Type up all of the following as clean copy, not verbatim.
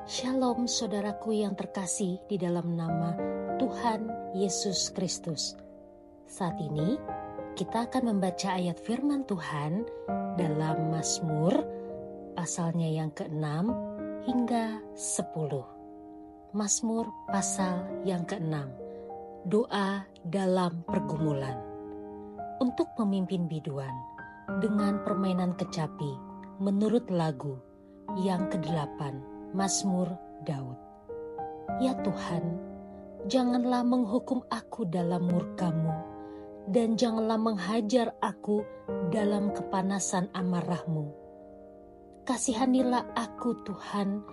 Shalom saudaraku yang terkasih di dalam nama Tuhan Yesus Kristus. Saat ini kita akan membaca ayat firman Tuhan dalam Mazmur pasalnya yang ke-6 hingga 10. Mazmur pasal yang ke-6, doa dalam pergumulan. Untuk pemimpin biduan dengan permainan kecapi menurut lagu yang ke-8, Mazmur Daud. Ya Tuhan, janganlah menghukum aku dalam murka-Mu, dan janganlah menghajar aku dalam kepanasan amarah-Mu. Kasihanilah aku Tuhan,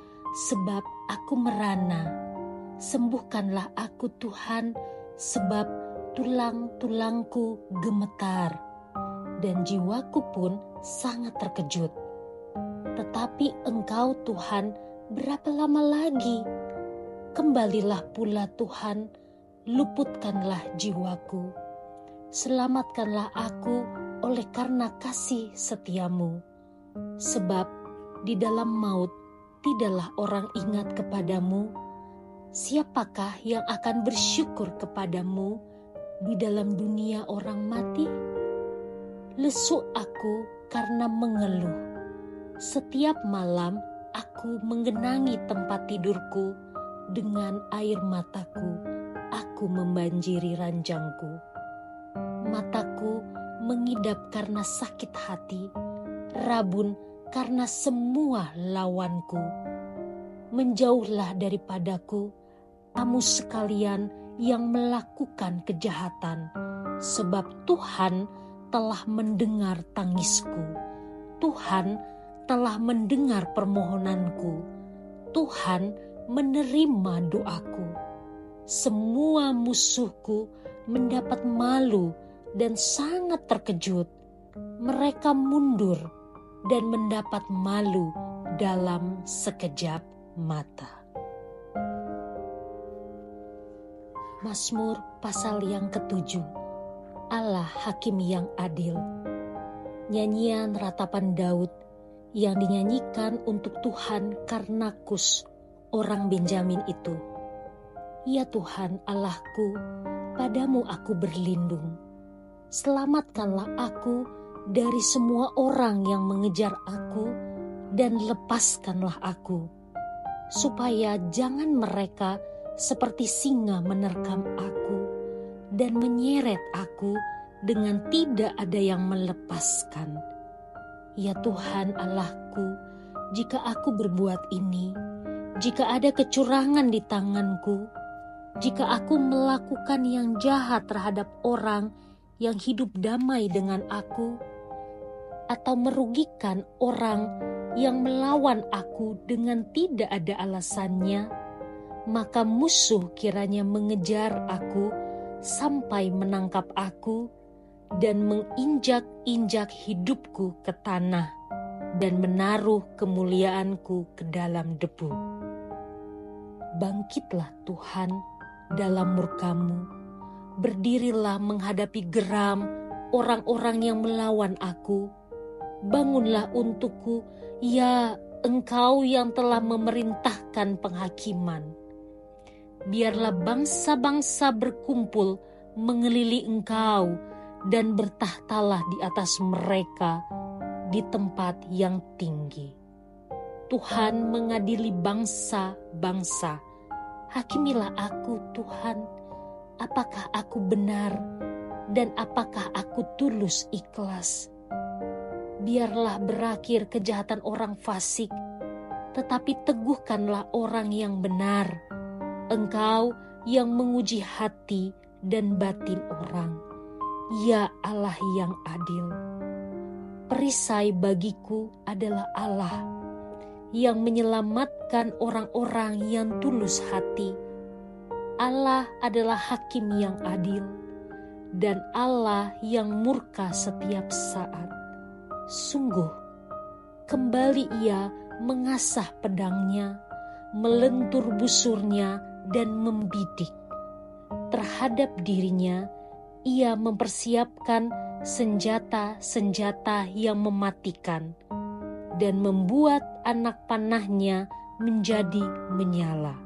sebab aku merana. Sembuhkanlah aku Tuhan, sebab tulang-tulangku gemetar, dan jiwaku pun sangat terkejut. Tetapi Engkau Tuhan, berapa lama lagi? Kembalilah pula Tuhan, luputkanlah jiwaku. Selamatkanlah aku oleh karena kasih setia-Mu. Sebab di dalam maut tidaklah orang ingat kepadamu. Siapakah yang akan bersyukur kepadamu di dalam dunia orang mati? Lesu aku karena mengeluh. Setiap malam aku menggenangi tempat tidurku, dengan air mataku aku membanjiri ranjangku. Mataku mengidap karena sakit hati, rabun karena semua lawanku. Menjauhlah daripadaku, kamu sekalian yang melakukan kejahatan, sebab Tuhan telah mendengar tangisku. Tuhan telah mendengar permohonanku. Tuhan menerima doaku. Semua musuhku mendapat malu dan sangat terkejut. Mereka mundur dan mendapat malu dalam sekejap mata. Mazmur pasal yang ke-7. Allah Hakim yang adil. Nyanyian ratapan Daud yang dinyanyikan untuk Tuhan karena Kus, orang Benjamin itu. Ya Tuhan Allahku, padamu aku berlindung. Selamatkanlah aku dari semua orang yang mengejar aku, dan lepaskanlah aku, supaya jangan mereka seperti singa menerkam aku, dan menyeret aku dengan tidak ada yang melepaskan. Ya Tuhan Allahku, jika aku berbuat ini, jika ada kecurangan di tanganku, jika aku melakukan yang jahat terhadap orang yang hidup damai dengan aku, atau merugikan orang yang melawan aku dengan tidak ada alasannya, maka musuh kiranya mengejar aku sampai menangkap aku, dan menginjak-injak hidupku ke tanah, dan menaruh kemuliaanku ke dalam debu. Bangkitlah Tuhan dalam murka-Mu, berdirilah menghadapi geram orang-orang yang melawan aku. Bangunlah untukku, ya Engkau yang telah memerintahkan penghakiman. Biarlah bangsa-bangsa berkumpul mengelilingi Engkau, dan bertahtalah di atas mereka di tempat yang tinggi. Tuhan mengadili bangsa-bangsa. Hakimilah aku Tuhan, apakah aku benar dan apakah aku tulus ikhlas. Biarlah berakhir kejahatan orang fasik, tetapi teguhkanlah orang yang benar. Engkau yang menguji hati dan batin orang. Ya Allah yang adil, perisai bagiku adalah Allah yang menyelamatkan orang-orang yang tulus hati. Allah adalah hakim yang adil, dan Allah yang murka setiap saat. Sungguh, kembali Ia mengasah pedangnya, melentur busurnya, dan membidik. Terhadap dirinya, Ia mempersiapkan senjata-senjata yang mematikan, dan membuat anak panahnya menjadi menyala.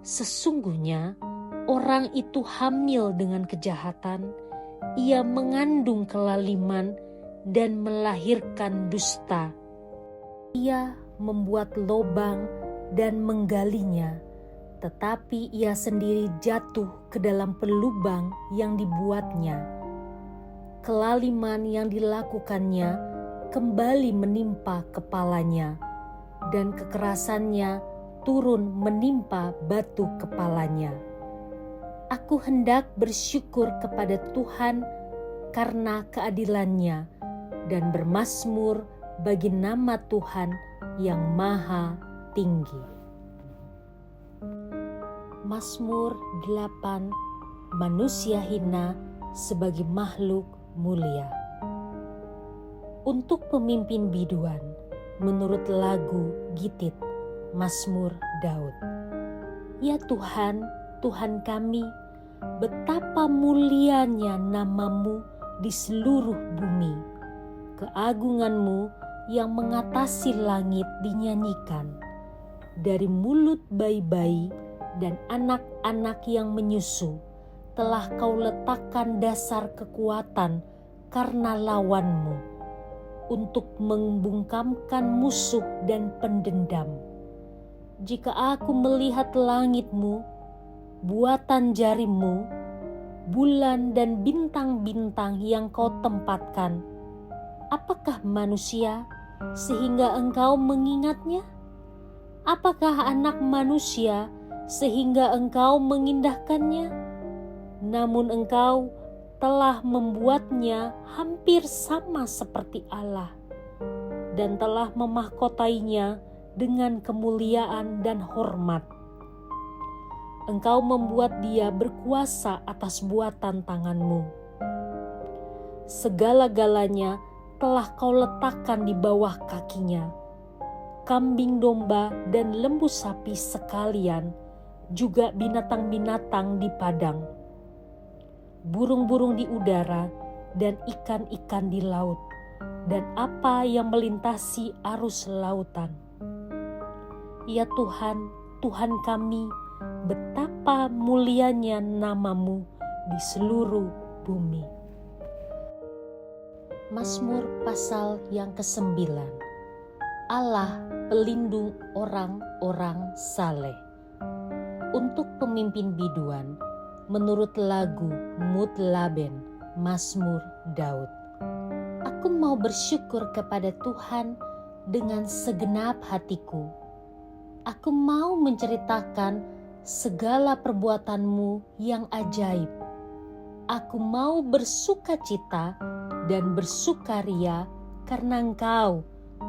Sesungguhnya orang itu hamil dengan kejahatan, ia mengandung kelaliman dan melahirkan dusta. Ia membuat lobang dan menggalinya, tetapi ia sendiri jatuh ke dalam pelubang yang dibuatnya. Kelaliman yang dilakukannya kembali menimpa kepalanya, dan kekerasannya turun menimpa batu kepalanya. Aku hendak bersyukur kepada Tuhan karena keadilannya dan bermazmur bagi nama Tuhan yang maha tinggi. Mazmur 8. Manusia hina sebagai makhluk mulia. Untuk pemimpin biduan, menurut lagu Gitit, Mazmur Daud. Ya Tuhan, Tuhan kami, betapa mulianya namamu di seluruh bumi. Keagunganmu yang mengatasi langit dinyanyikan. Dari mulut bayi-bayi dan anak-anak yang menyusu, telah kau letakkan dasar kekuatan karena lawanmu, untuk membungkamkan musuh dan pendendam. Jika aku melihat langitmu, buatan jarimu, bulan dan bintang-bintang yang kau tempatkan, apakah manusia sehingga engkau mengingatnya? Apakah anak manusia sehingga engkau mengindahkannya? Namun engkau telah membuatnya hampir sama seperti Allah dan telah memahkotainya dengan kemuliaan dan hormat. Engkau membuat dia berkuasa atas buatan tanganmu. Segala-galanya telah kau letakkan di bawah kakinya. Kambing domba dan lembu sapi sekalian, juga binatang-binatang di padang, burung-burung di udara dan ikan-ikan di laut, dan apa yang melintasi arus lautan. Ya Tuhan, Tuhan kami, betapa mulianya namamu di seluruh bumi. Mazmur pasal yang ke-9. Allah pelindung orang-orang saleh. Untuk pemimpin biduan, menurut lagu Mutlaben, Mazmur Daud. Aku mau bersyukur kepada Tuhan dengan segenap hatiku. Aku mau menceritakan segala perbuatanmu yang ajaib. Aku mau bersukacita dan bersukaria karena Engkau,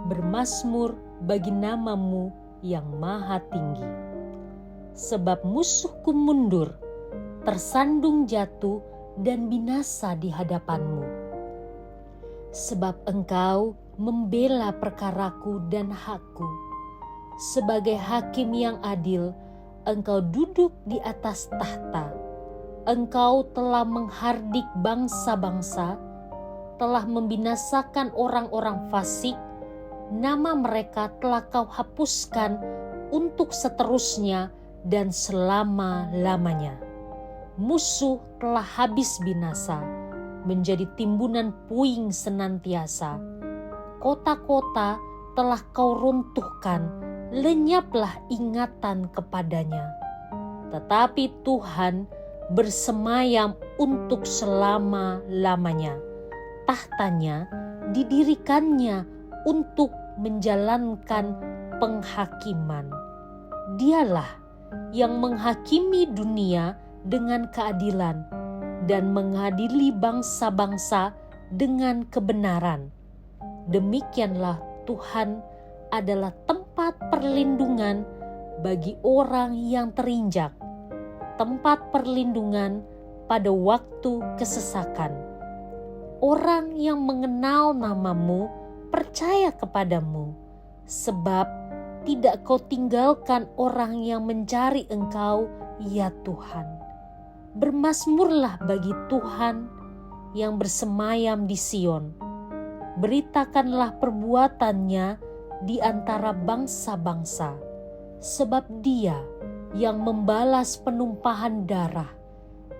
bermazmur bagi namamu yang maha tinggi. Sebab musuhku mundur, tersandung jatuh dan binasa di hadapanmu. Sebab Engkau membela perkaraku dan hakku. Sebagai hakim yang adil, Engkau duduk di atas tahta. Engkau telah menghardik bangsa-bangsa, telah membinasakan orang-orang fasik, nama mereka telah kau hapuskan untuk seterusnya dan selama-lamanya. Musuh telah habis binasa, menjadi timbunan puing senantiasa. Kota-kota telah kau runtuhkan, lenyaplah ingatan kepadanya. Tetapi Tuhan bersemayam untuk selama-lamanya. Tahtanya didirikannya untuk menjalankan penghakiman. Dialah yang menghakimi dunia dengan keadilan dan mengadili bangsa-bangsa dengan kebenaran. Demikianlah Tuhan adalah tempat perlindungan bagi orang yang terinjak, tempat perlindungan pada waktu kesesakan. Orang yang mengenal namamu percaya kepadamu, sebab tidak kau tinggalkan orang yang mencari Engkau, ya Tuhan. Bermazmurlah bagi Tuhan yang bersemayam di Sion. Beritakanlah perbuatannya di antara bangsa-bangsa. sebab Dia yang membalas penumpahan darah.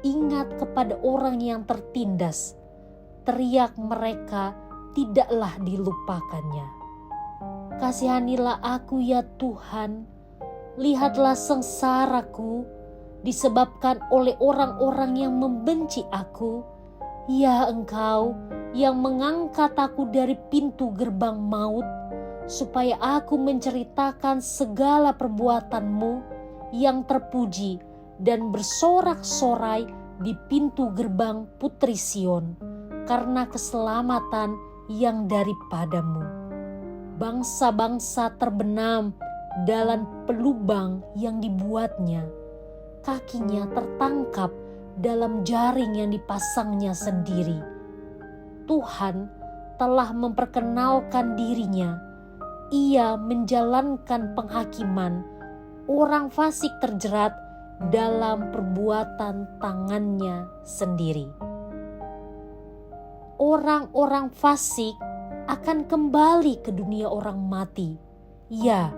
Ingat kepada orang yang tertindas, teriak mereka tidaklah dilupakannya. Kasihanilah aku ya Tuhan, lihatlah sengsaraku disebabkan oleh orang-orang yang membenci aku. Ya Engkau yang mengangkat aku dari pintu gerbang maut, supaya aku menceritakan segala perbuatan-Mu yang terpuji dan bersorak-sorai di pintu gerbang Putri Sion, karena keselamatan yang daripada-Mu. Bangsa-bangsa terbenam dalam pelubang yang dibuatnya, kakinya tertangkap dalam jaring yang dipasangnya sendiri. Tuhan telah memperkenalkan dirinya. Ia menjalankan penghakiman. Orang fasik terjerat dalam perbuatan tangannya sendiri. Orang-orang fasik akan kembali ke dunia orang mati. Ya,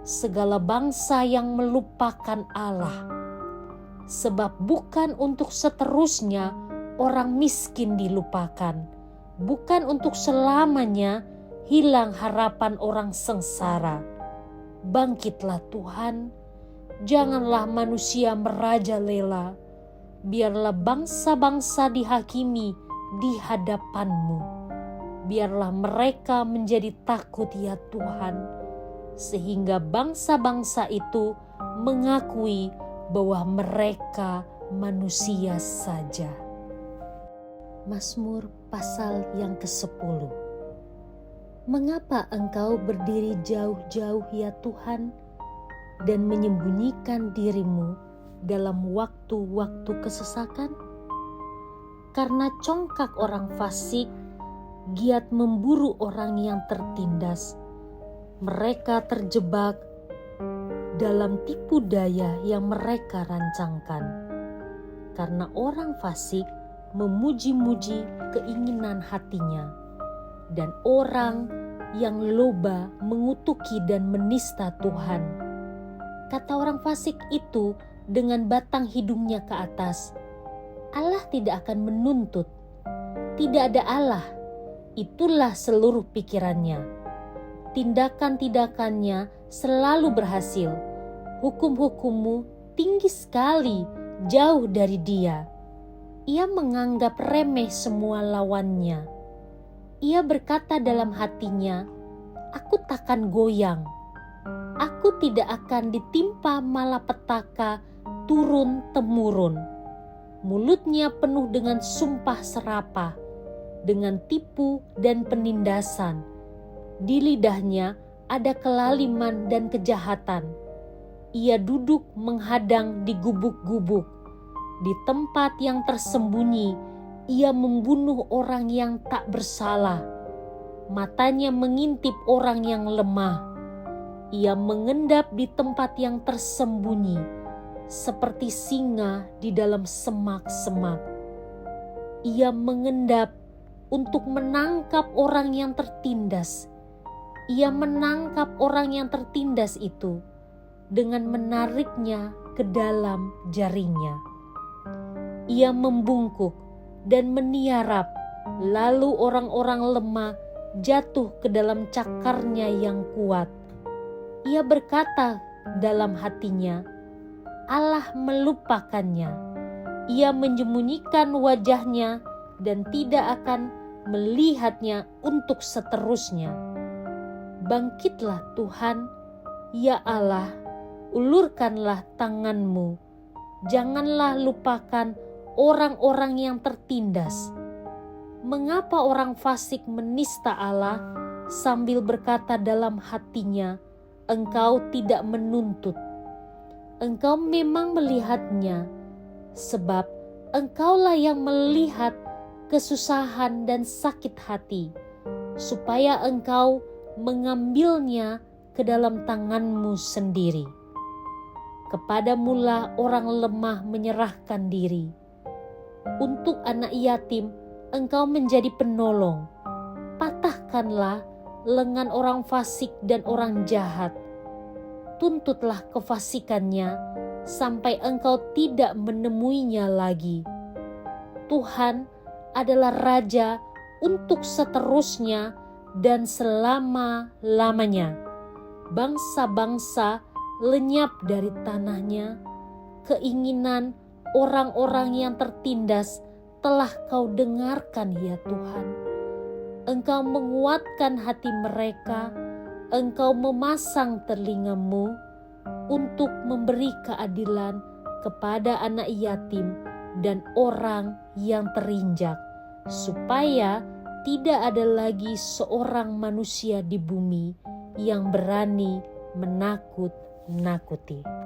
segala bangsa yang melupakan Allah. Sebab bukan untuk seterusnya orang miskin dilupakan, bukan untuk selamanya hilang harapan orang sengsara. Bangkitlah Tuhan, janganlah manusia merajalela, biarlah bangsa-bangsa dihakimi di hadapan-Mu. Biarlah mereka menjadi takut ya Tuhan, sehingga bangsa-bangsa itu mengakui bahwa mereka manusia saja. Mazmur pasal yang ke-10. Mengapa Engkau berdiri jauh-jauh ya Tuhan, dan menyembunyikan diri-Mu dalam waktu-waktu kesesakan? Karena congkak orang fasik giat memburu orang yang tertindas. Mereka terjebak dalam tipu daya yang mereka rancangkan. Karena orang fasik memuji-muji keinginan hatinya, dan orang yang loba mengutuki dan menista Tuhan. Kata orang fasik itu dengan batang hidungnya ke atas, Allah tidak akan menuntut. Tidak ada Allah, itulah seluruh pikirannya. Tindakan-tindakannya selalu berhasil. Hukum-hukum-Mu tinggi sekali, jauh dari Dia. Ia menganggap remeh semua lawannya. Ia berkata dalam hatinya, aku takkan goyang. Aku tidak akan ditimpa malapetaka turun-temurun. Mulutnya penuh dengan sumpah serapah, dengan tipu dan penindasan. Di lidahnya ada kelaliman dan kejahatan. Ia duduk menghadang di gubuk-gubuk. Di tempat yang tersembunyi, ia membunuh orang yang tak bersalah. Matanya mengintip orang yang lemah. Ia mengendap di tempat yang tersembunyi, seperti singa di dalam semak-semak. Ia mengendap untuk menangkap orang yang tertindas. Ia menangkap orang yang tertindas itu dengan menariknya ke dalam jaringnya. Ia membungkuk dan meniarap, lalu orang-orang lemah jatuh ke dalam cakarnya yang kuat. Ia berkata dalam hatinya, Allah melupakannya. Ia menyembunyikan wajahnya dan tidak akan melihatnya untuk seterusnya. Bangkitlah Tuhan, ya Allah, ulurkanlah tangan-Mu. Janganlah lupakan orang-orang yang tertindas. Mengapa orang fasik menista Allah sambil berkata dalam hatinya, Engkau tidak menuntut? Engkau memang melihatnya, sebab Engkaulah yang melihat kesusahan dan sakit hati, supaya Engkau mengambilnya ke dalam tangan-Mu sendiri. Kepadamu-lah orang lemah menyerahkan diri. Untuk anak yatim Engkau menjadi penolong. Patahkanlah lengan orang fasik dan orang jahat. tuntutlah kefasikannya sampai engkau tidak menemuinya lagi. Tuhan adalah Raja untuk seterusnya dan selama-lamanya. Bangsa-bangsa lenyap dari tanahnya. Keinginan orang-orang yang tertindas telah kau dengarkan ya Tuhan. Engkau menguatkan hati mereka, engkau memasang telingamu untuk memberi keadilan kepada anak yatim dan orang yang terinjak, supaya tidak ada lagi seorang manusia di bumi yang berani menakut-nakuti.